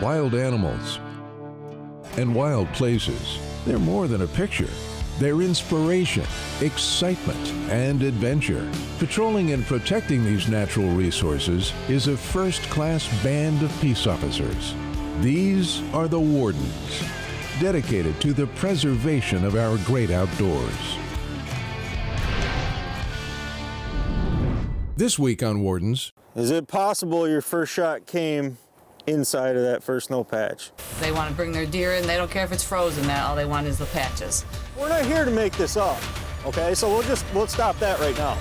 wild animals, and wild places. They're more than a picture. They're inspiration, excitement, and adventure. Patrolling and protecting these natural resources is a first-class band of peace officers. These are the Wardens, dedicated to the preservation of our great outdoors. This week on Wardens. Is it possible your first shot came inside of that first snow patch? They want to bring their deer in. They don't care if it's frozen. All they want is the patches. We're not here to make this up, okay? So we'll stop that right now.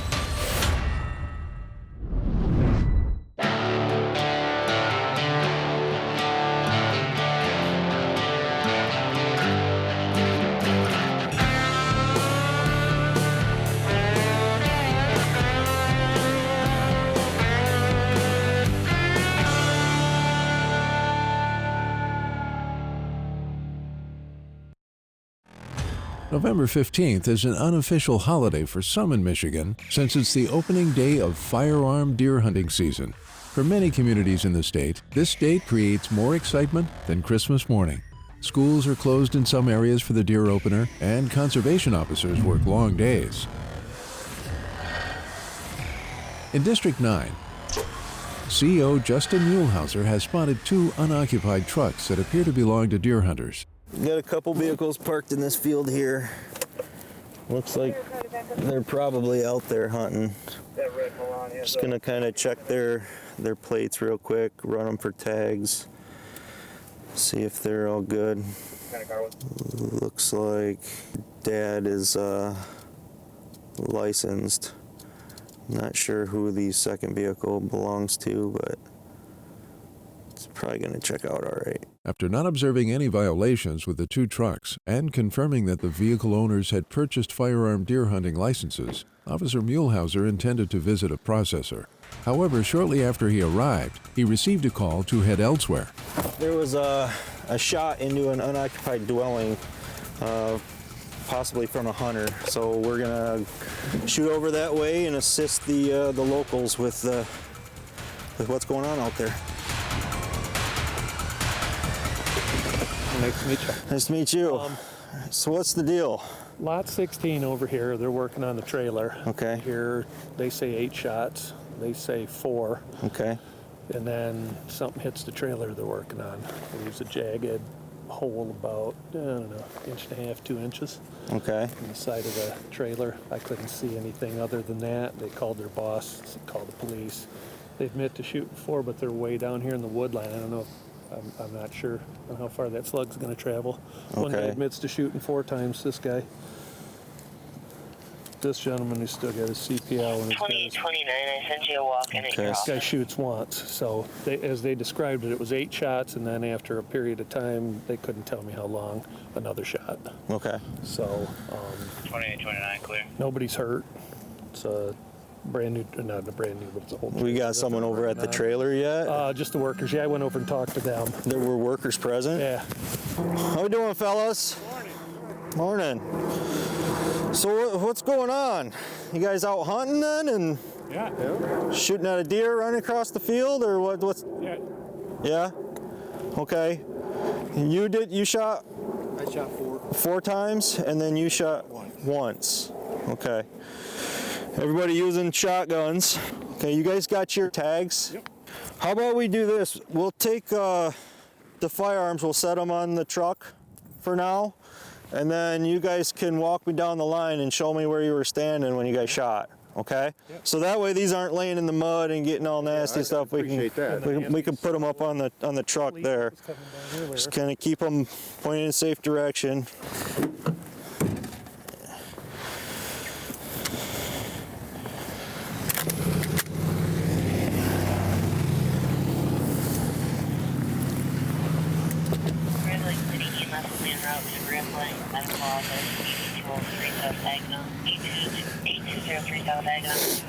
November 15th is an unofficial holiday for some in Michigan since it's the opening day of firearm deer hunting season. For many communities in the state, this date creates more excitement than Christmas morning. Schools are closed in some areas for the deer opener, and conservation officers work long days. In District 9, CO Justin Muehlhauser has spotted two unoccupied trucks that appear to belong to deer hunters. Got a couple vehicles parked in this field here. Looks like they're probably out there hunting. Just gonna kind of check their plates real quick, run them for tags, see if they're all good. Looks like Dad is licensed. Not sure who the second vehicle belongs to, but it's probably gonna check out all right. After not observing any violations with the two trucks and confirming that the vehicle owners had purchased firearm deer hunting licenses, Officer Muehlhauser intended to visit a processor. However, shortly after he arrived, he received a call to head elsewhere. There was a shot into an unoccupied dwelling, possibly from a hunter. So we're gonna shoot over that way and assist the locals with what's going on out there. Nice to meet you. Nice to meet you. So what's the deal? Lot 16 over here, they're working on the trailer. Okay. Here, they say 8 shots. They say 4. Okay. And then something hits the trailer they're working on. There's a jagged hole about, I don't know, 1.5 inches, 2 inches. Okay. On the side of the trailer. I couldn't see anything other than that. They called their boss, called the police. They admit to shooting 4, but they're way down here in the woodline. I don't know. I'm not sure on how far that slug's going to travel. Okay. One guy admits to shooting 4 times. This guy, this gentleman who's still got his CPL and 2829. I sent you a walk-in at your this office. guy shoots once. So as they described it, it was 8 shots, and then after a period of time, they couldn't tell me how long, another shot. Okay. So 2829 clear. nobody's hurt. It's a brand new, not a brand new, but it's a whole. We got someone over at the trailer yet? Just the workers. Yeah, I went over and talked to them. There were workers present? Yeah. How we doing, fellas? Morning. So what's going on? You guys out hunting then and shooting at a deer running across the field, or what's? Yeah. Yeah? Okay. You shot? I shot 4. 4 times, and then you shot once. Okay. Everybody using shotguns. Okay, you guys got your tags? Yep. How about we do this? We'll take the firearms, we'll set them on the truck for now, and then you guys can walk me down the line and show me where you were standing when you guys shot. Okay? Yep. So that way these aren't laying in the mud and getting all nasty stuff. We can put them up on the truck there. Just kind of keep them pointed in a safe direction.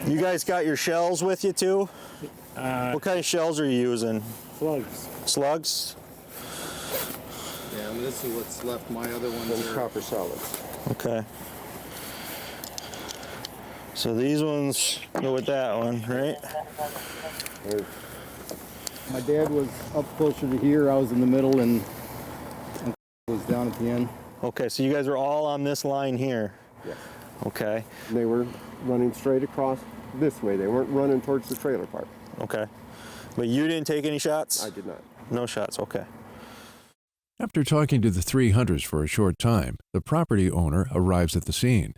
You guys got your shells with you too? What kind of shells are you using? Slugs. Slugs? Yeah, and this is what's left. My other ones are copper solids. Okay. So these ones go with that one, right? My dad was up closer to here. I was in the middle, and was down at the end. Okay, so you guys were all on this line here. Yes. Okay. They were running straight across this way. They weren't running towards the trailer park. Okay. But you didn't take any shots? I did not. No shots, okay. After talking to the three hunters for a short time, the property owner arrives at the scene.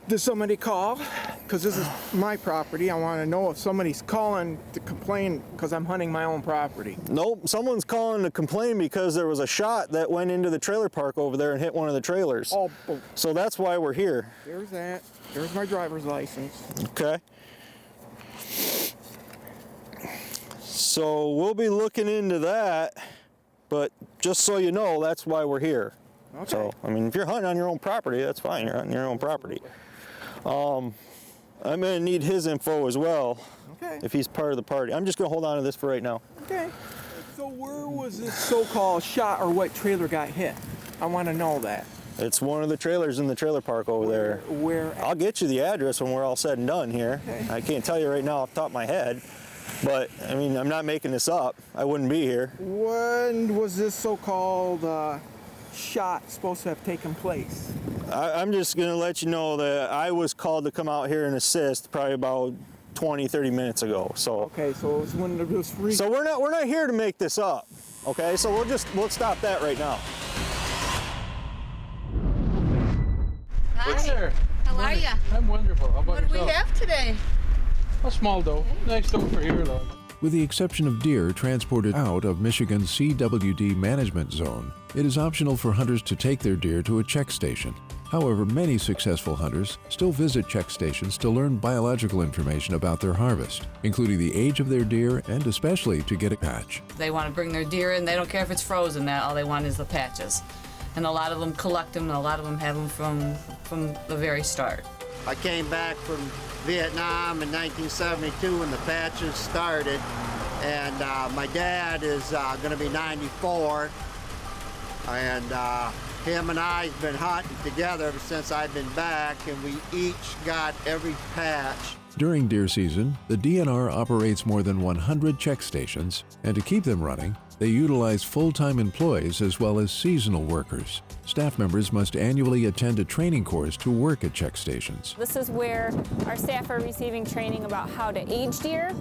Did somebody call? Because this is my property. I want to know if somebody's calling to complain because I'm hunting my own property. Nope, someone's calling to complain because there was a shot that went into the trailer park over there and hit one of the trailers. Oh, so that's why we're here. there's that. There's my driver's license. Okay. So we'll be looking into that, but just so you know, that's why we're here. Okay. So, I mean, if you're hunting on your own property, that's fine. You're hunting your own property. I'm gonna need his info as well. Okay. If he's part of the party. I'm just gonna hold on to this for right now. Okay. So where was this so-called shot or what trailer got hit? I want to know that. It's one of the trailers in the trailer park over there. Where? I'll get you the address when we're all said and done here. Okay. I can't tell you right now off the top of my head, but I mean, I'm not making this up. I wouldn't be here. When was this so-called shot supposed to have taken place? I'm just gonna let you know that I was called to come out here and assist probably about 20, 30 minutes ago. So. Okay, so it was when there was free. So we're not here to make this up. Okay, so we'll stop that right now. Hi. Hi there. How are you? I'm wonderful. How about What do we yourself? have today? A small doe. Nice doe for here, though. With the exception of deer transported out of Michigan's CWD management zone, it is optional for hunters to take their deer to a check station. However, many successful hunters still visit check stations to learn biological information about their harvest, including the age of their deer and especially to get a patch. They want to bring their deer in. They don't care if it's frozen. All they want is the patches. And a lot of them collect them, and a lot of them have them from the very start. I came back from Vietnam in 1972 when the patches started, and my dad is going to be 94, and him and I have been hunting together ever since I've been back, and we each got every patch. During deer season, the DNR operates more than 100 check stations, and to keep them running, they utilize full-time employees as well as seasonal workers. Staff members must annually attend a training course to work at check stations. This is where our staff are receiving training about how to age deer,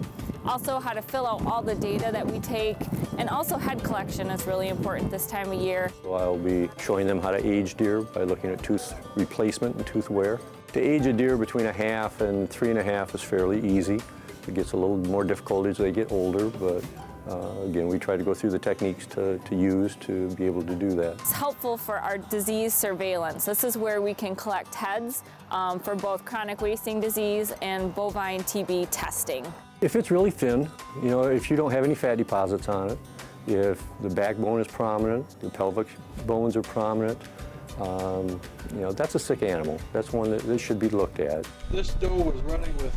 also how to fill out all the data that we take, and also head collection is really important this time of year. I'll be showing them how to age deer by looking at tooth replacement and tooth wear. To age a deer between 1/2 and 3.5 is fairly easy. It gets a little more difficult as they get older, but again, we try to go through the techniques to use to be able to do that. It's helpful for our disease surveillance. This is where we can collect heads for both chronic wasting disease and bovine TB testing. If it's really thin, you know, if you don't have any fat deposits on it, if the backbone is prominent, the pelvic bones are prominent, you know, that's a sick animal. That's one that this should be looked at. This doe was running with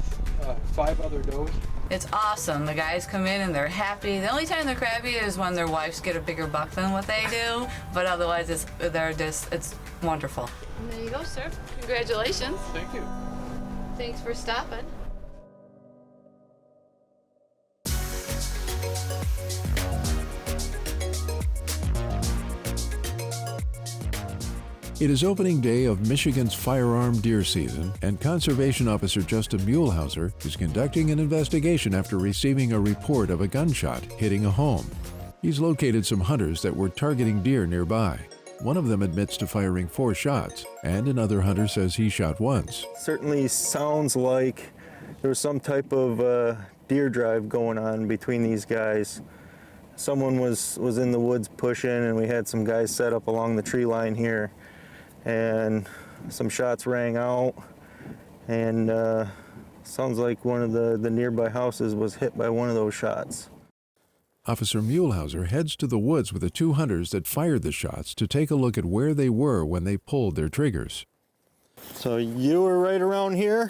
5 other does. It's awesome. The guys come in and they're happy. The only time they're crabby is when their wives get a bigger buck than what they do, but otherwise it's wonderful. And there you go, sir. Congratulations. Thank you. Thanks for stopping. It is opening day of Michigan's firearm deer season, and Conservation Officer Justin Muehlhauser is conducting an investigation after receiving a report of a gunshot hitting a home. He's located some hunters that were targeting deer nearby. One of them admits to firing 4 shots, and another hunter says he shot once. Certainly sounds like there was some type of deer drive going on between these guys. Someone was in the woods pushing, and we had some guys set up along the tree line here. And some shots rang out, and sounds like one of the nearby houses was hit by one of those shots. Officer Muehlhauser heads to the woods with the 2 hunters that fired the shots to take a look at where they were when they pulled their triggers. So you were right around here?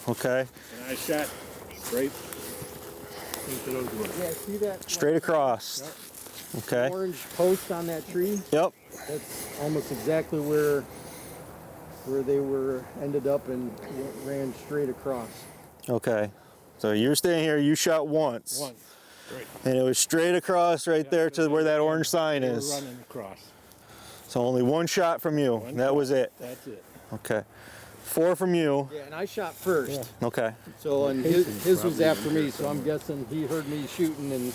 Okay. And I shot straight into those woods. Yeah, see that? Straight across. Yep. Okay. Orange post on that tree? Yep. That's almost exactly where they were ended up and ran straight across. Okay. So you're standing here, you shot once. Once. Great. And it was straight across right there to where that orange sign is. Running across. So only one shot from you. That was it. That's it. Okay. 4 from you. Yeah, and I shot first. Okay. So, and his was after me, so I'm guessing he heard me shooting and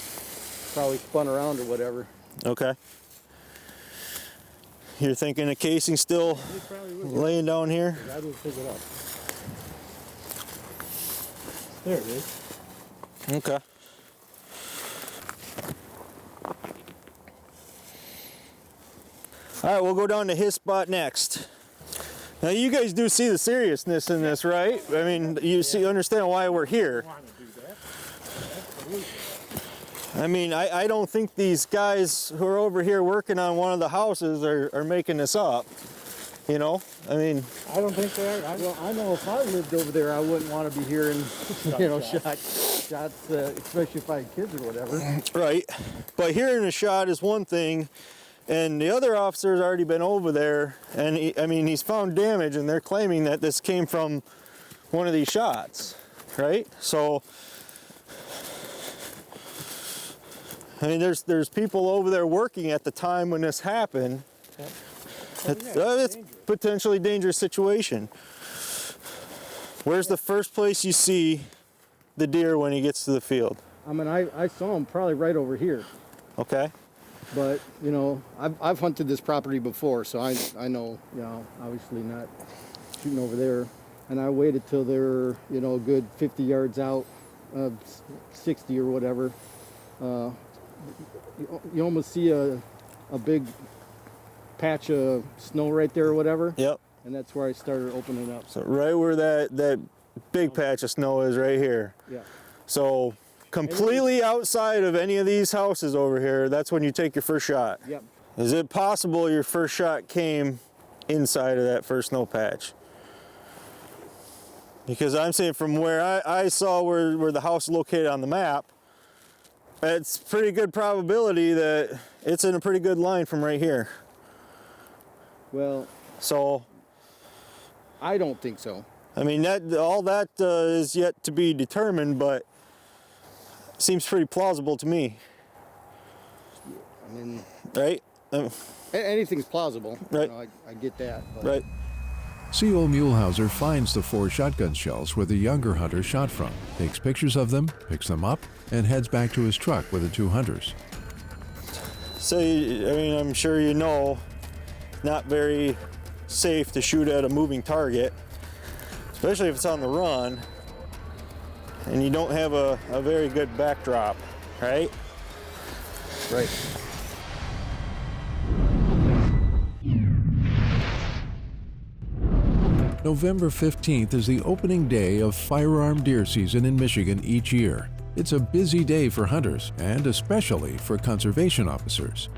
probably spun around or whatever. Okay. You're thinking the casing still laying down here? I didn't pick it up. There it is. Okay. All right, we'll go down to his spot next. Now you guys do see the seriousness in this, right? I mean, you understand why we're here. I mean, I don't think these guys who are over here working on one of the houses are making this up. You know, I mean. I don't think they are. Well, I know if I lived over there, I wouldn't want to be hearing, shots, especially if I had kids or whatever. Right, but hearing a shot is one thing, and the other officer's already been over there, and he's found damage, and they're claiming that this came from one of these shots, right? So, I mean, there's people over there working at the time when this happened. It's a potentially dangerous situation. Where's the first place you see the deer when he gets to the field? I mean, I saw him probably right over here. Okay. But, you know, I've hunted this property before, so I know, you know, obviously not shooting over there. And I waited till they're, you know, a good 50 yards out, 60 or whatever. You almost see a big patch of snow right there or whatever. Yep. And that's where I started opening up. So right where that big patch of snow is right here. Yeah. So completely outside of any of these houses over here, that's when you take your first shot. Yep. Is it possible your first shot came inside of that first snow patch? Because I'm saying from where I saw where the house is located on the map, it's pretty good probability that it's in a pretty good line from right here. Well, so I don't think so. I mean, all that is yet to be determined, but seems pretty plausible to me. I mean, right? Anything's plausible. Right. You know, I get that. But. Right. C.O. Muehlhauser finds the 4 shotgun shells where the younger hunter shot from, takes pictures of them, picks them up, and heads back to his truck with the 2 hunters. So, I mean, I'm sure you know, not very safe to shoot at a moving target, especially if it's on the run, and you don't have a very good backdrop, right? Right. November 15th is the opening day of firearm deer season in Michigan each year. It's a busy day for hunters and especially for conservation officers.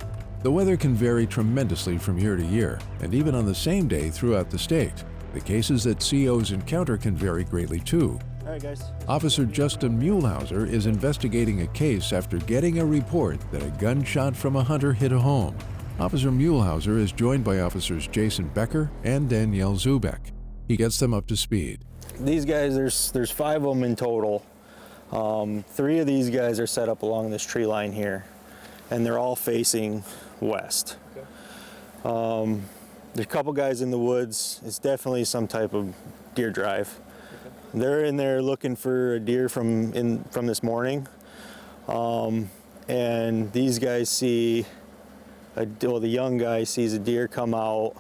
The weather can vary tremendously from year to year, and even on the same day throughout the state. The cases that COs encounter can vary greatly too. All right, guys. Officer Justin Muehlhauser is investigating a case after getting a report that a gunshot from a hunter hit a home. Officer Muehlhauser is joined by Officers Jason Becker and Danielle Zubek. He gets them up to speed. These guys, there's 5 of them in total. 3 of these guys are set up along this tree line here, and they're all facing west. Okay. There's a couple guys in the woods. It's definitely some type of deer drive. Okay. They're in there looking for a deer from this morning, and these guys see, the young guy sees a deer come out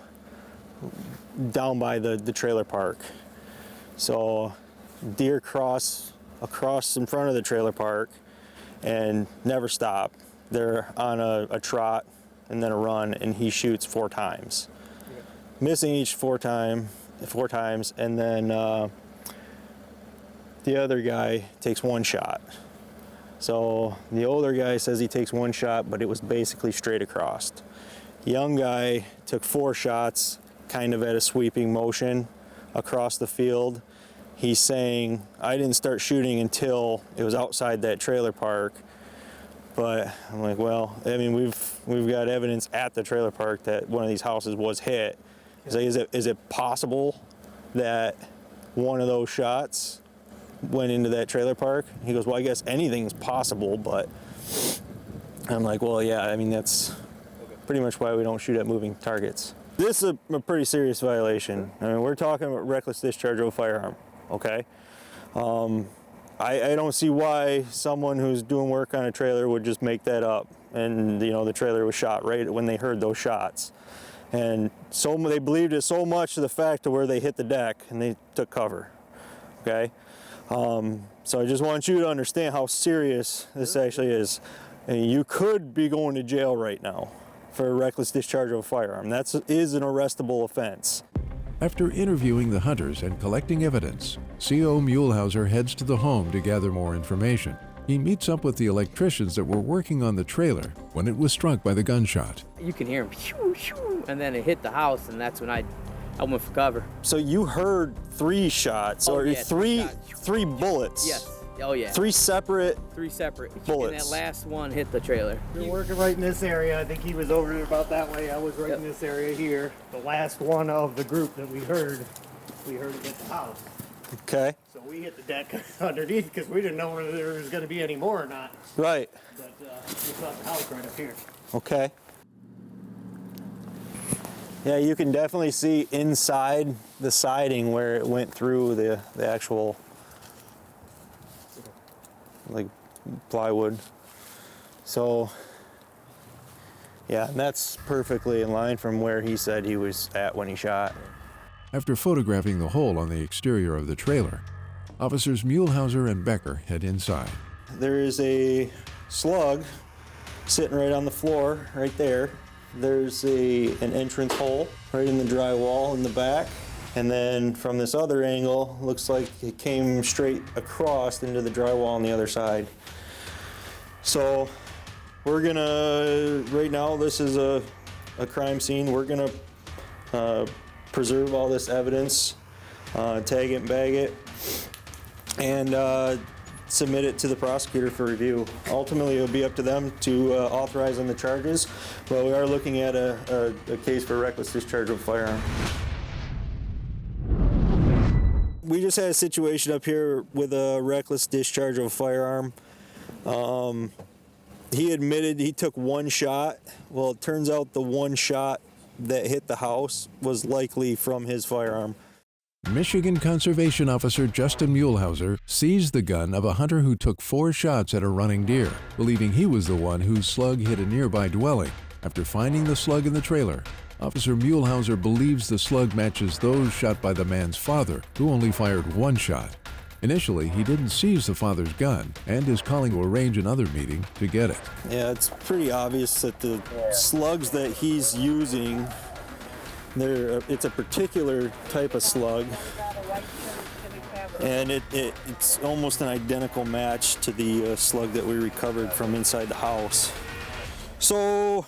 down by the trailer park. So deer cross across in front of the trailer park and never stop. They're on a trot and then a run, and he shoots 4 times. Yeah. Missing each 4 times, and then the other guy takes 1 shot. So the older guy says he takes 1 shot, but it was basically straight across. The young guy took 4 shots, kind of at a sweeping motion across the field. He's saying, I didn't start shooting until it was outside that trailer park. But I'm like, well, I mean, we've got evidence at the trailer park that one of these houses was hit. Is it possible that one of those shots went into that trailer park. He goes, well, I guess anything's possible, but I'm like, well, yeah, I mean, that's pretty much why we don't shoot at moving targets. This is a pretty serious violation. I mean, we're talking about reckless discharge of a firearm, okay? I don't see why someone who's doing work on a trailer would just make that up. And, you know, the trailer was shot right when they heard those shots. And so they believed it so much to the fact to where they hit the deck and they took cover, okay? So I just want you to understand how serious this actually is. And you could be going to jail right now for a reckless discharge of a firearm. That is an arrestable offense. After interviewing the hunters and collecting evidence, CO Muehlhauser heads to the home to gather more information. He meets up with the electricians that were working on the trailer when it was struck by the gunshot. You can hear him, shoo, shoo, and then it hit the house, and that's when I went for cover. So you heard 3 shots, or yeah, three bullets? Yes. Oh yeah. 3 separate bullets. And that last one hit the trailer. We were working right in this area. I think he was over about that way. I was right in this area here. The last one of the group that we heard it hit the house. Okay. So we hit the deck underneath because we didn't know whether there was going to be any more or not. Right. But we saw the house right up here. Okay. Yeah, you can definitely see inside the siding where it went through the actual like plywood. So yeah, and that's perfectly in line from where he said he was at when he shot. After photographing the hole on the exterior of the trailer, officers Muehlhauser and Becker head inside. There is a slug sitting right on the floor right there. There's an entrance hole right in the drywall in the back. And then from this other angle, looks like it came straight across into the drywall on the other side. So we're gonna, right now this is a crime scene. We're gonna preserve all this evidence, tag it and bag it, and submit it to the prosecutor for review. Ultimately, it'll be up to them to authorize on the charges, but we are looking at a case for reckless discharge of a firearm. We just had a situation up here with a reckless discharge of a firearm. He admitted he took 1 shot. Well, it turns out the 1 shot that hit the house was likely from his firearm. Michigan Conservation Officer Justin Muehlhauser seized the gun of a hunter who took 4 shots at a running deer, believing he was the one whose slug hit a nearby dwelling. After finding the slug in the trailer, Officer Muehlhauser believes the slug matches those shot by the man's father, who only fired 1 shot. Initially, he didn't seize the father's gun and is calling to arrange another meeting to get it. Yeah, it's pretty obvious that the slugs that he's using, it's a particular type of slug, and it's almost an identical match to the slug that we recovered from inside the house. So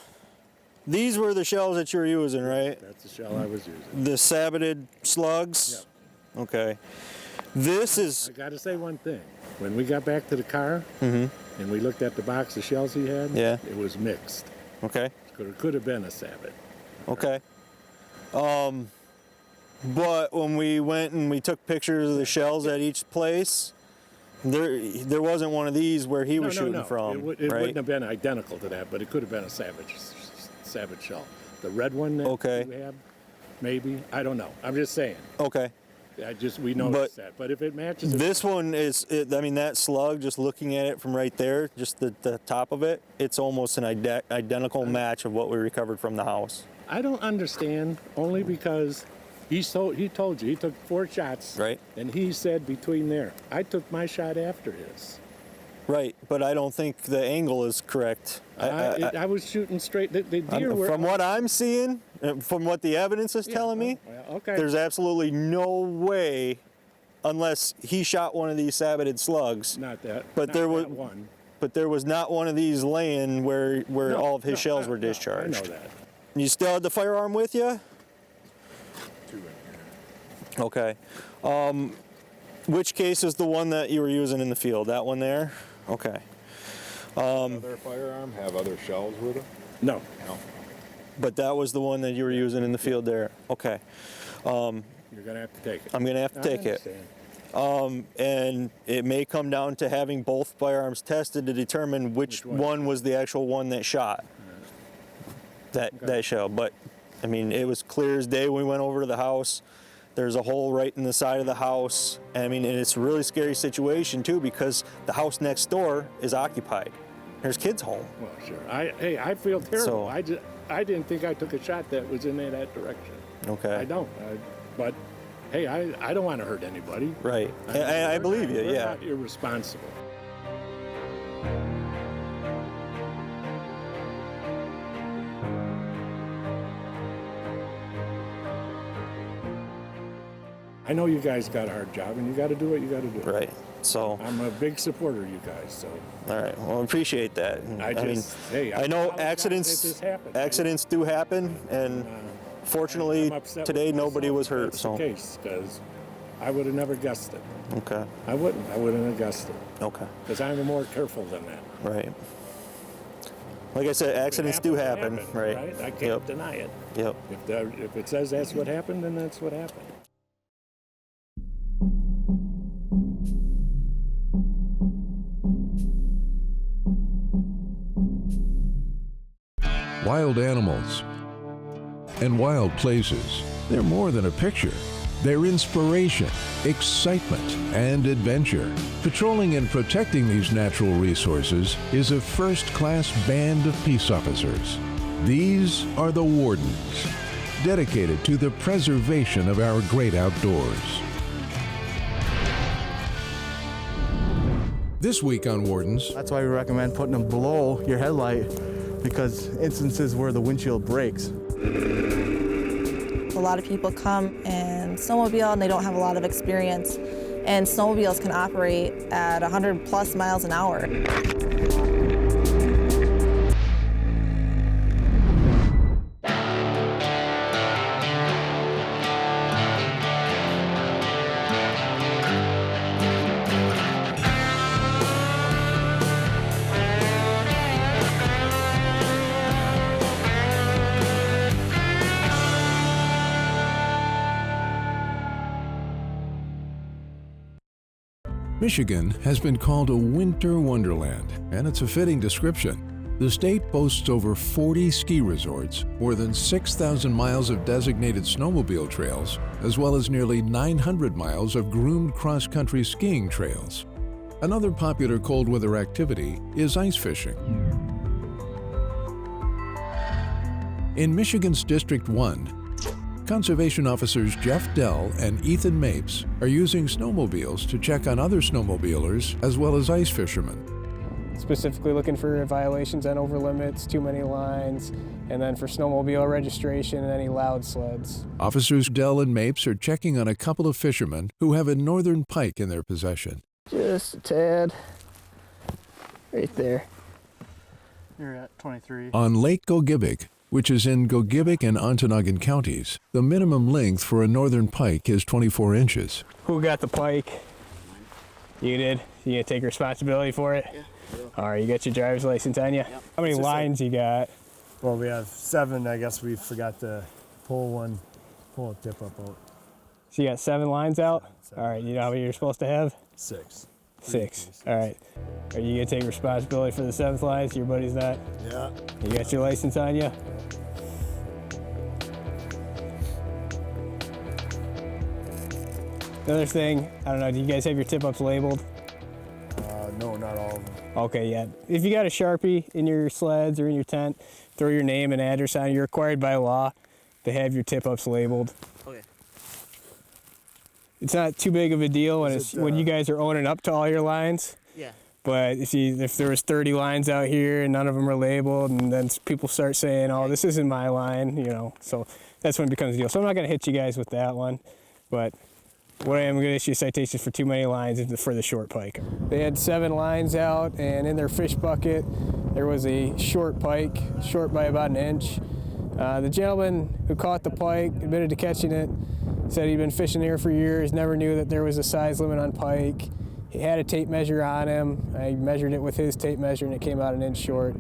these were the shells that you were using, right? That's the shell I was using. The sabbated slugs? Yep. Okay. This is... I gotta say one thing. When we got back to the car and we looked at the box of shells he had, it was mixed. Okay. It could have been a sabbat. Okay. But when we went and we took pictures of the shells at each place, there wasn't one of these where he was shooting from. It wouldn't have been identical to that, but it could have been a sabbat shell. The red one that you have, maybe, I don't know. I'm just saying. Okay. We noticed that. But if it matches, this one is. I mean, that slug. Just looking at it from right there, just the top of it, it's almost an identical match of what we recovered from the house. I don't understand, only because he told you he took 4 shots, right? And he said between there. I took my shot after his. Right, but I don't think the angle is correct. I was shooting straight. The deer were. From what I'm seeing, from what the evidence is telling me, there's absolutely no way, unless he shot one of these sabbated slugs. Not that. But there was one. But there was not one of these laying where all of his shells were discharged. I know that. You still had the firearm with you? 2 in here. Okay. Which case is the one that you were using in the field? That one there? Okay. Other firearm have other shells with it? No. But that was the one that you were using in the field there. Okay. You're gonna have to take it. I'm gonna have to take it. And it may come down to having both firearms tested to determine which one was the actual one that shot that shell. But I mean, it was clear as day when we went over to the house. There's a hole right in the side of the house. I mean, and it's a really scary situation too, because the house next door is occupied. There's kids home. Well, sure. I feel terrible. I didn't think I took a shot that was in that direction. Okay. I don't. But hey, I don't want to hurt anybody. Right. I believe you. We're Yeah. not irresponsible. I know you guys got a hard job, and you got to do what you got to do. Right. So I'm a big supporter of you guys. So. All right. Well, I appreciate that. I know accidents do happen, and fortunately today nobody was hurt. That's the case, because I would have never guessed it. Okay. I wouldn't have guessed it. Okay. Because I'm more careful than that. Right. Like I said, accidents do happen. Right. I can't deny it. Yep. If it says that's what happened, then that's what happened. Wild animals and wild places. They're more than a picture. They're inspiration, excitement, and adventure. Patrolling and protecting these natural resources is a first-class band of peace officers. These are the Wardens, dedicated to the preservation of our great outdoors. This week on Wardens. That's why we recommend putting them below your headlight, because instances where the windshield breaks. A lot of people come and snowmobile and they don't have a lot of experience, and snowmobiles can operate at 100 plus miles an hour. Michigan has been called a winter wonderland, and it's a fitting description. The state boasts over 40 ski resorts, more than 6,000 miles of designated snowmobile trails, as well as nearly 900 miles of groomed cross-country skiing trails. Another popular cold weather activity is ice fishing. In Michigan's District 1, Conservation Officers Jeff Dell and Ethan Mapes are using snowmobiles to check on other snowmobilers as well as ice fishermen. Specifically looking for violations on over limits, too many lines, and then for snowmobile registration and any loud sleds. Officers Dell and Mapes are checking on a couple of fishermen who have a northern pike in their possession. Just a tad. Right there. You're at 23. On Lake Gogebic, which is in Gogebic and Ontonagon counties, the minimum length for a northern pike is 24 inches. Who got the pike? You did? You gonna take responsibility for it? Yeah. All right, you got your driver's license on you? Yep. How many lines you got? Well, we have 7. I guess we forgot to pull a tip up out. So you got 7 lines out? All right, you know how many you're supposed to have? 6. 6. All right. Are you gonna take responsibility for the 7th lines? Your buddy's not? Yeah. You got your license on you? Another thing, I don't know, do you guys have your tip-ups labeled? No, not all of them. Okay, yeah. If you got a Sharpie in your sleds or in your tent, throw your name and address on it. You're required by law to have your tip-ups labeled. Okay. It's not too big of a deal when you guys are owning up to all your lines. Yeah. But if there was 30 lines out here and none of them are labeled, and then people start saying, oh, this isn't my line, you know, so that's when it becomes a deal. So I'm not going to hit you guys with that one, but what I am going to issue citations for too many lines for the short pike. They had 7 lines out, and in their fish bucket there was a short pike, short by about 1 inch. The gentleman who caught the pike admitted to catching it, said he'd been fishing here for years, never knew that there was a size limit on pike. He had a tape measure on him. I measured it with his tape measure and it came out 1 inch short.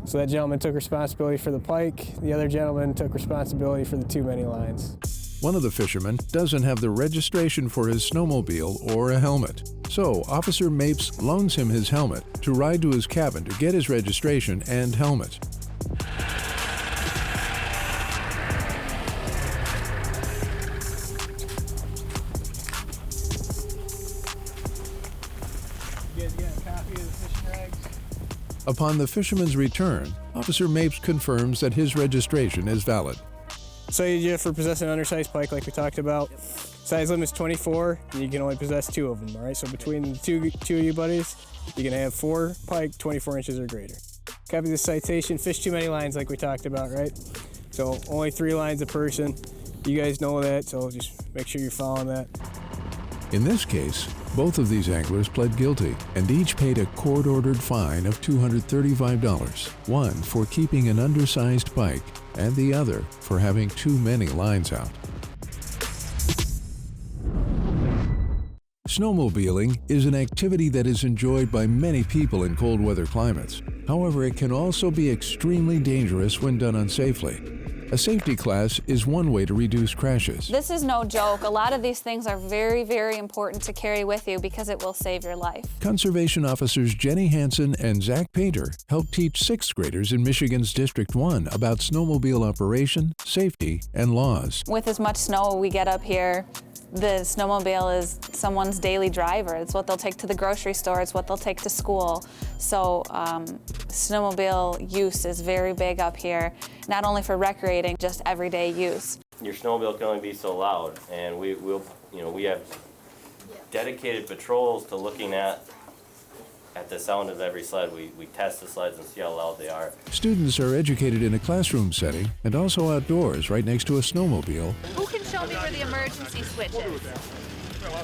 So that gentleman took responsibility for the pike. The other gentleman took responsibility for the too many lines. One of the fishermen doesn't have the registration for his snowmobile or a helmet. So Officer Mapes loans him his helmet to ride to his cabin to get his registration and helmet. Upon the fisherman's return, Officer Mapes confirms that his registration is valid. Cited you for possessing an undersized pike like we talked about. Size limit is 24, and you can only possess 2 of them, all right? So between the two of you buddies, you can have 4 pike 24 inches or greater. Copy the citation, fish too many lines like we talked about, right? So only 3 lines a person. You guys know that, so just make sure you're following that. In this case, both of these anglers pled guilty and each paid a court-ordered fine of $235, one for keeping an undersized pike and the other for having too many lines out. Snowmobiling is an activity that is enjoyed by many people in cold weather climates. However, it can also be extremely dangerous when done unsafely. A safety class is one way to reduce crashes. This is no joke. A lot of these things are very, very important to carry with you because it will save your life. Conservation officers Jenny Hansen and Zach Painter help teach 6th graders in Michigan's District 1 about snowmobile operation, safety, and laws. With as much snow we get up here, the snowmobile is someone's daily driver. It's what they'll take to the grocery store. It's what they'll take to school. So snowmobile use is very big up here, not only for recreating, just everyday use. Your snowmobile can only be so loud, and we have dedicated patrols to looking at the sound of every sled. We test the sleds and see how loud they are. Students are educated in a classroom setting and also outdoors right next to a snowmobile. Who can show me where the emergency switch is?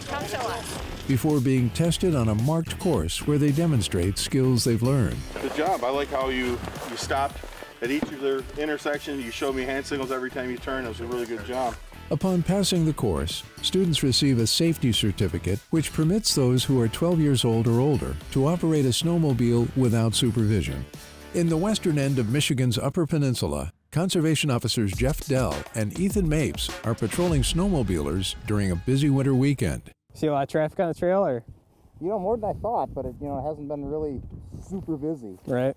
Come show us. Before being tested on a marked course where they demonstrate skills they've learned. Good job. I like how you stopped at each of their intersections. You showed me hand signals every time you turned. It was a really good job. Upon passing the course, students receive a safety certificate which permits those who are 12 years old or older to operate a snowmobile without supervision. In the western end of Michigan's Upper Peninsula, conservation officers Jeff Dell and Ethan Mapes are patrolling snowmobilers during a busy winter weekend. See a lot of traffic on the trail, or? You know, more than I thought, but it hasn't been really super busy. Right.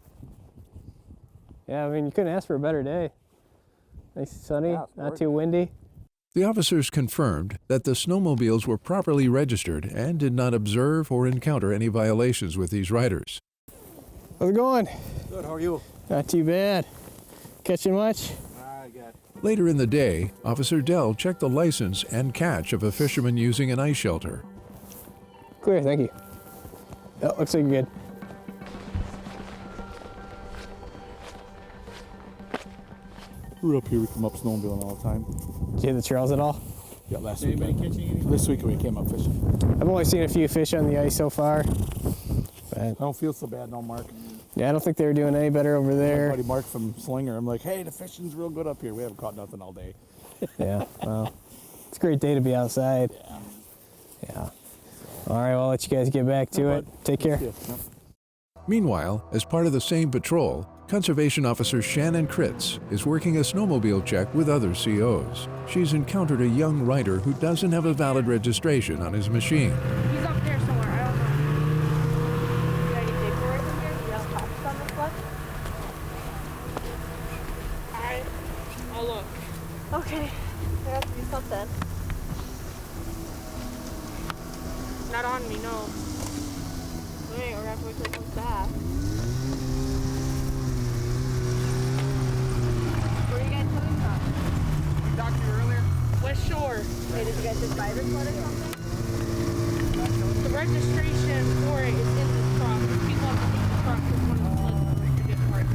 Yeah, I mean, you couldn't ask for a better day. Nice sunny, not too windy. The officers confirmed that the snowmobiles were properly registered and did not observe or encounter any violations with these riders. How's it going? Good, how are you? Not too bad. Catching much? I got. Later in the day, Officer Dell checked the license and catch of a fisherman using an ice shelter. Clear, thank you. Oh, looks like you're good. We're up here, we come up snowmobiling all the time. Did you hit the trails at all? Yeah, last week. This week we came up fishing. I've only seen a few fish on the ice so far. But I don't feel so bad, no, Mark. Yeah, I don't think they were doing any better over there. My buddy Mark from Slinger, I'm like, hey, the fishing's real good up here. We haven't caught nothing all day. Yeah, well, it's a great day to be outside. Yeah. All right, well, I'll let you guys get back to it. Take care. Meanwhile, as part of the same patrol, Conservation Officer Shannon Kritz is working a snowmobile check with other COs. She's encountered a young rider who doesn't have a valid registration on his machine. He's up there somewhere. I don't know. Is there any paperwork in here? Do you have copies on this one? I'll look. Okay. There has to be something. Not on me, no. Wait, we're gonna have to wait till it comes back. Where are you guys coming from? We talked to you earlier. West Shore. Wait, did you guys just buy this one or something? The registration for it is in this truck. People have to take the truck because one of the sleds are getting right.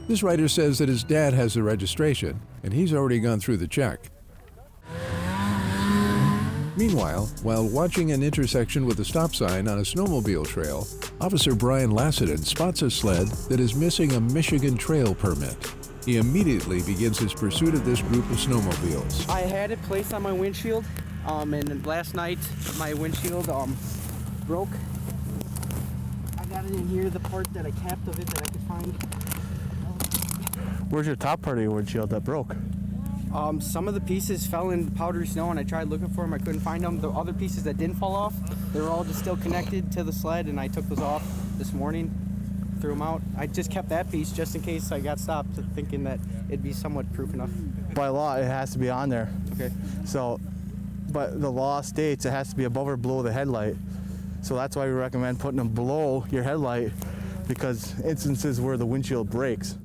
This rider says that his dad has the registration, and he's already gone through the check. Meanwhile, while watching an intersection with a stop sign on a snowmobile trail, Officer Brian Lassiter spots a sled that is missing a Michigan trail permit. He immediately begins his pursuit of this group of snowmobiles. I had it placed on my windshield, and last night my windshield broke. I got it in here, the part that I capped of it that I could find. Where's your top part of your windshield that broke? Some of the pieces fell in powdery snow, and I tried looking for them. I couldn't find them. The other pieces that didn't fall off, they were all just still connected to the sled, and I took those off this morning, threw them out. I just kept that piece just in case I got stopped, thinking that it'd be somewhat proof enough. By law, it has to be on there. Okay. So, but the law states it has to be above or below the headlight. So that's why we recommend putting them below your headlight, because instances where the windshield breaks.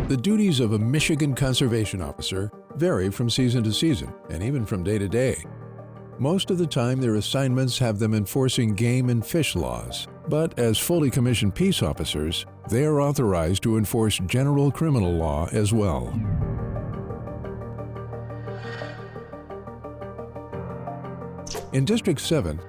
The duties of a Michigan conservation officer vary from season to season and even from day to day. Most of the time, their assignments have them enforcing game and fish laws, but as fully commissioned peace officers, they are authorized to enforce general criminal law as well. In District 7,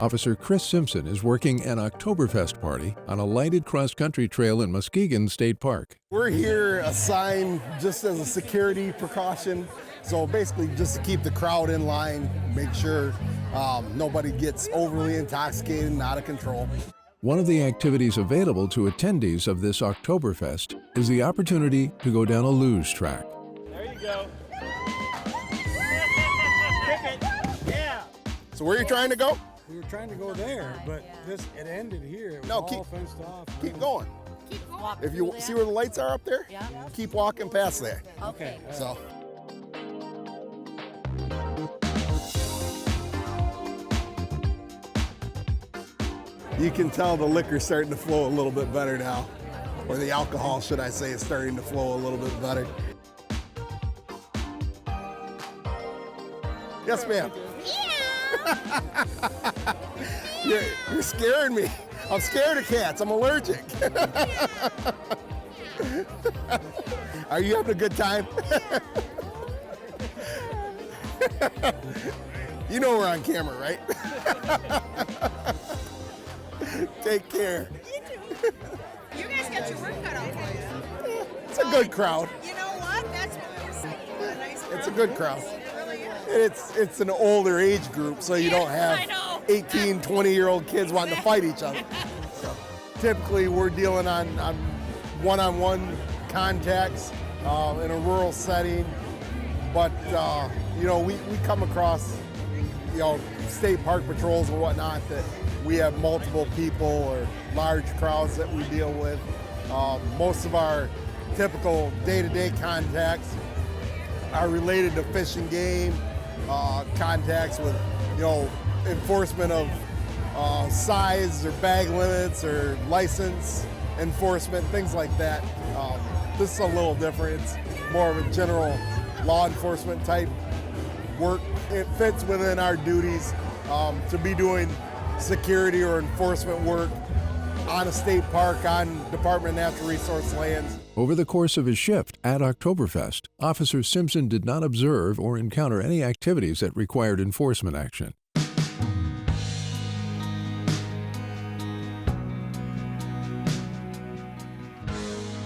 Officer Chris Simpson is working an Oktoberfest party on a lighted cross-country trail in Muskegon State Park. We're here assigned just as a security precaution, so basically just to keep the crowd in line, make sure nobody gets overly intoxicated and out of control. One of the activities available to attendees of this Oktoberfest is the opportunity to go down a luge track. There you go. Yeah. So where are you trying to go? We were trying to go there, but it ended here. It was all fenced off. Keep going. Keep going. If you see where the lights are up there, keep walking past there. Okay. So. You can tell the liquor's starting to flow a little bit better now. Or the alcohol, should I say, is starting to flow a little bit better. Yes, ma'am. You're scaring me. I'm scared of cats. I'm allergic. Are you having a good time? You know we're on camera, right? Take care. You guys got your work cut out for you. It's a good crowd. You know what? That's what we're saying. A nice crowd. It's a good crowd. It really is. It's an older age group, so you don't have 18, 20-year-old kids wanting to fight each other. So, typically, we're dealing on one-on-one contacts in a rural setting, but we come across state park patrols and whatnot that we have multiple people or large crowds that we deal with. Most of our typical day-to-day contacts are related to fish and game, contacts with enforcement of size or bag limits or license enforcement, things like that. This is a little different. It's more of a general law enforcement type work. It fits within our duties to be doing security or enforcement work on a state park, on Department of Natural Resource lands. Over the course of his shift at Oktoberfest, Officer Simpson did not observe or encounter any activities that required enforcement action.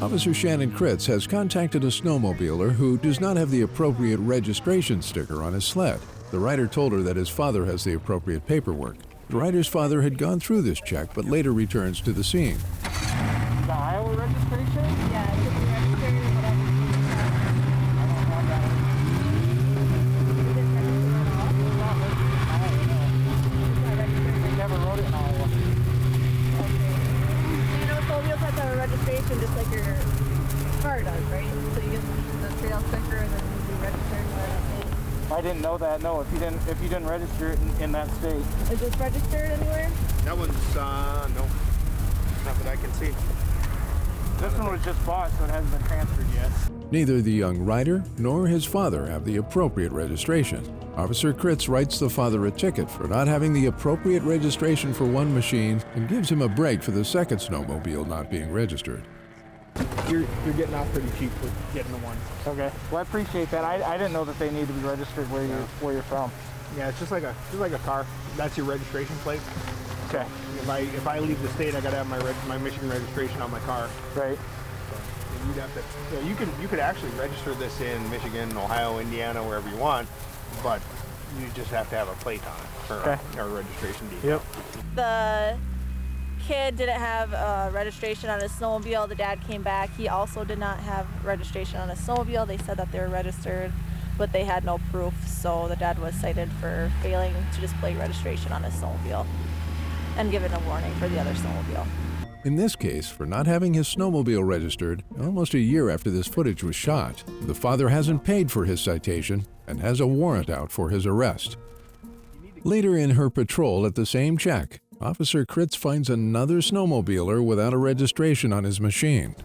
Officer Shannon Kritz has contacted a snowmobiler who does not have the appropriate registration sticker on his sled. The rider told her that his father has the appropriate paperwork. The rider's father had gone through this check, but later returns to the scene. The Iowa registration? Yeah, it could be registered or whatever. I never wrote it in Iowa. You know, snowmobiles have to have a registration just like your car does, right? So you get the trail sticker and then you register in whatever state. I didn't know that. No, if you didn't register it in that state. Is this registered anywhere? That one's, no, not that I can see. This one was just bought, so it hasn't been transferred yet. Neither the young rider nor his father have the appropriate registration. Officer Kritz writes the father a ticket for not having the appropriate registration for one machine and gives him a break for the second snowmobile not being registered. You're getting off pretty cheap for getting the one. Okay. Well, I appreciate that. I didn't know that they need to be registered where you're from. Yeah, it's just like a car. That's your registration plate. Okay. If I leave the state, I gotta have my Michigan registration on my car. Right. So you'd have to. You could actually register this in Michigan, Ohio, Indiana, wherever you want, but you just have to have a plate on it or a registration detail. Yep. The kid didn't have registration on his snowmobile. The dad came back. He also did not have registration on his snowmobile. They said that they were registered, but they had no proof. So the dad was cited for failing to display registration on his snowmobile and given a warning for the other snowmobile. In this case, for not having his snowmobile registered, almost a year after this footage was shot, the father hasn't paid for his citation and has a warrant out for his arrest. Later in her patrol at the same check, Officer Kritz finds another snowmobiler without a registration on his machine.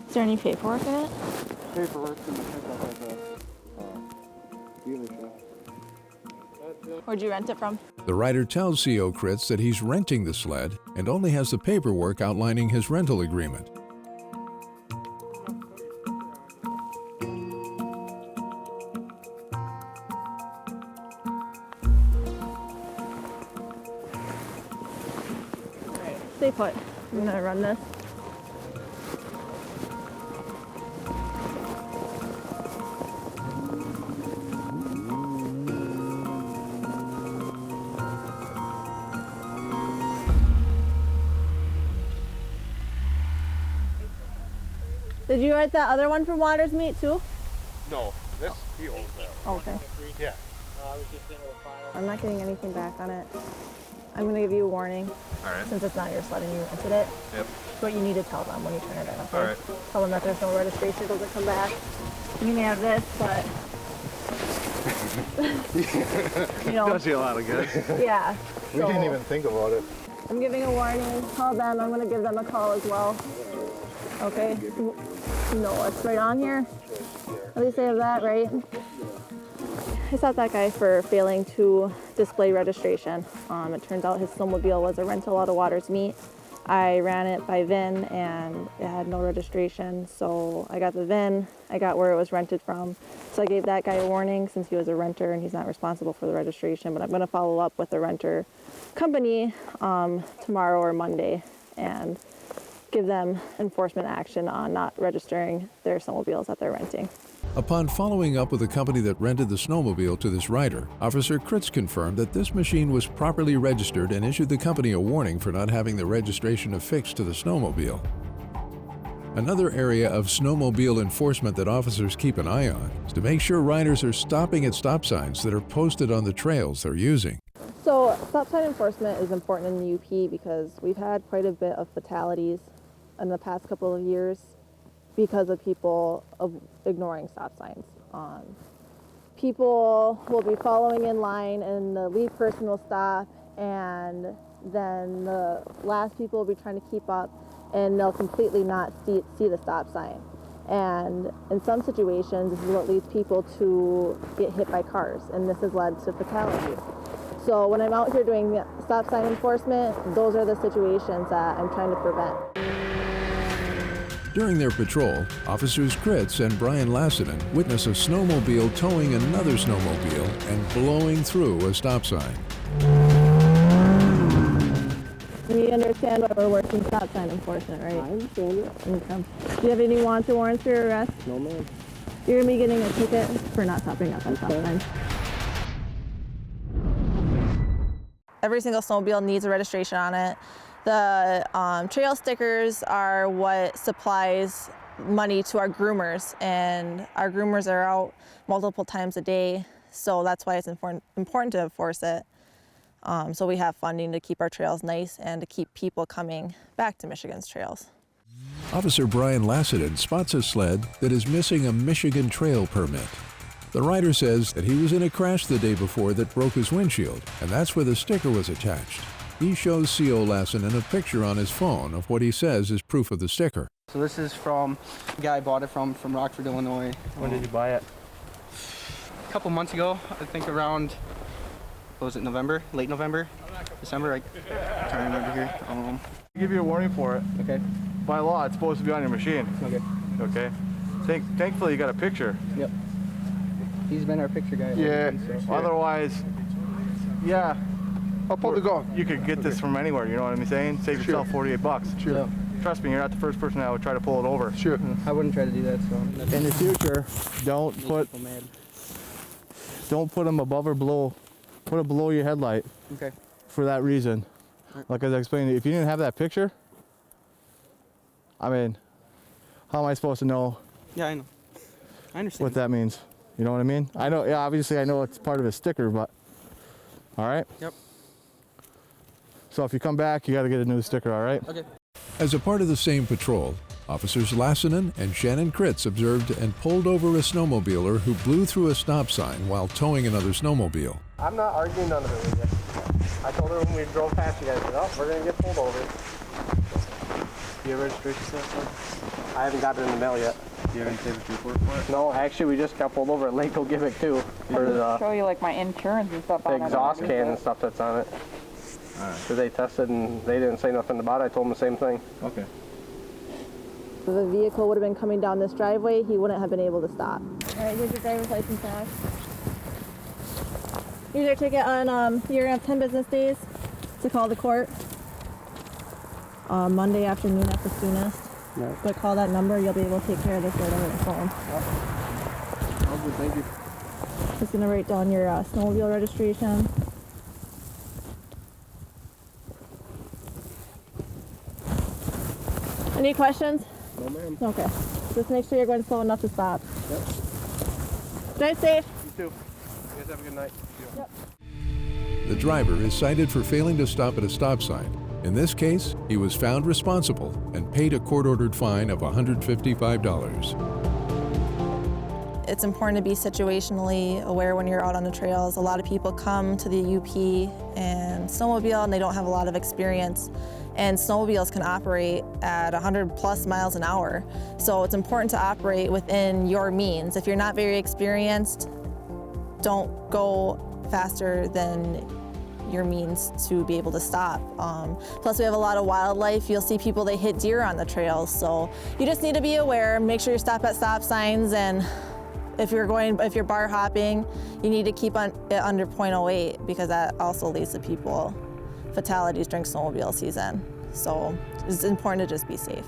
Is there any paperwork in it? Paperwork in the pickup of the dealership. Where'd you rent it from? The rider tells CO Kritz that he's renting the sled and only has the paperwork outlining his rental agreement. Stay put. I'm gonna run this. Did you write that other one from Waters Meat too? No, this, he owns that. Okay. Yeah. I'm not getting anything back on it. I'm gonna give you a warning. All right. Since it's not your sled and you rented it. Yep. What you need to tell them when you turn it in. Okay? All right. Tell them that there's no registration, doesn't come back. You may have this, but you know. Does you a lot of good. Yeah. We didn't even think about it. I'm giving a warning. Call them. I'm gonna give them a call as well. Okay. No, it's right on here. At least I have that, right? I stopped that guy for failing to display registration. It turns out his snowmobile was a rental out of Waters Meat. I ran it by VIN and it had no registration, so I got the VIN, I got where it was rented from. So I gave that guy a warning since he was a renter and he's not responsible for the registration, but I'm gonna follow up with the renter company tomorrow or Monday and give them enforcement action on not registering their snowmobiles that they're renting. Upon following up with the company that rented the snowmobile to this rider, Officer Kritz confirmed that this machine was properly registered and issued the company a warning for not having the registration affixed to the snowmobile. Another area of snowmobile enforcement that officers keep an eye on is to make sure riders are stopping at stop signs that are posted on the trails they're using. So stop sign enforcement is important in the UP because we've had quite a bit of fatalities in the past couple of years because of people ignoring stop signs. People will be following in line and the lead person will stop and then the last people will be trying to keep up and they'll completely not see the stop sign. And in some situations, this is what leads people to get hit by cars, and this has led to fatalities. So when I'm out here doing stop sign enforcement, those are the situations that I'm trying to prevent. During their patrol, Officers Kritz and Brian Lassinen witness a snowmobile towing another snowmobile and blowing through a stop sign. We understand why we're working stop sign enforcement, right? I understand it. Okay. Do you have any warrants or warrants for your arrest? No, ma'am. You're going to be getting a ticket for not stopping at that stop sign. Every single snowmobile needs a registration on it. The trail stickers are what supplies money to our groomers, and our groomers are out multiple times a day, so that's why it's important to enforce it. So we have funding to keep our trails nice and to keep people coming back to Michigan's trails. Officer Brian Lassinen spots a sled that is missing a Michigan trail permit. The rider says that he was in a crash the day before that broke his windshield, and that's where the sticker was attached. He shows CO Lassinen a picture on his phone of what he says is proof of the sticker. So this is from the guy I bought it from Rockford, Illinois. When did you buy it? A couple months ago, I think around, what was it, November? Late November? December? I'm trying to remember here. I'll give you a warning for it. Okay. By law, it's supposed to be on your machine. Okay. Okay. Thankfully, you got a picture. Yep. He's been our picture guy. Yeah. So. Otherwise, yeah. I'll probably go. You could get this from anywhere, you know what I'm saying? Save yourself $48. Sure. trust me, you're not the first person that would try to pull it over. Sure. I wouldn't try to do that, so. In the future, don't put them above or below. Put it below your headlight. Okay. For that reason. Like as I explained, if you didn't have that picture, I mean, how am I supposed to know? Yeah, I know. I understand. What that means. You know what I mean? I know, yeah, obviously I know it's part of a sticker, but, all right? Yep. So if you come back, you got to get a new sticker, all right? Okay. As a part of the same patrol, Officers Lassinen and Shannon Kritz observed and pulled over a snowmobiler who blew through a stop sign while towing another snowmobile. I'm not arguing none of it with you. I told her when we drove past you guys, oh, we're going to get pulled over. Do you have registration stuff? I haven't got it in the mail yet. Do you have any paper report for it? No, actually, we just got pulled over at Lake Ogivik too. For the show you like my insurance and stuff on it. The exhaust can and stuff that's on it. Because they tested and they didn't say nothing about it. I told them the same thing. Okay. If the vehicle would have been coming down this driveway, he wouldn't have been able to stop. All right, here's your driver's license back. Here's your ticket on, you're gonna have 10 business days to call the court. Monday afternoon at the soonest. Right. But call that number, you'll be able to take care of this right over the phone. Oh, good, thank you. Just gonna write down your snowmobile registration. Any questions? No, ma'am. Okay. Just make sure you're going slow enough to stop. Yep. Drive safe. You too. You guys have a good night. Yep. The driver is cited for failing to stop at a stop sign. In this case, he was found responsible and paid a court-ordered fine of $155. It's important to be situationally aware when you're out on the trails. A lot of people come to the UP and snowmobile and they don't have a lot of experience. And snowmobiles can operate at 100+ miles an hour. So it's important to operate within your means. If you're not very experienced, don't go faster than your means to be able to stop. Plus we have a lot of wildlife. You'll see people, they hit deer on the trails. So you just need to be aware, make sure you stop at stop signs, and if you're bar hopping, you need to keep it under .08 because that also leads to fatalities during snowmobile season. So it's important to just be safe.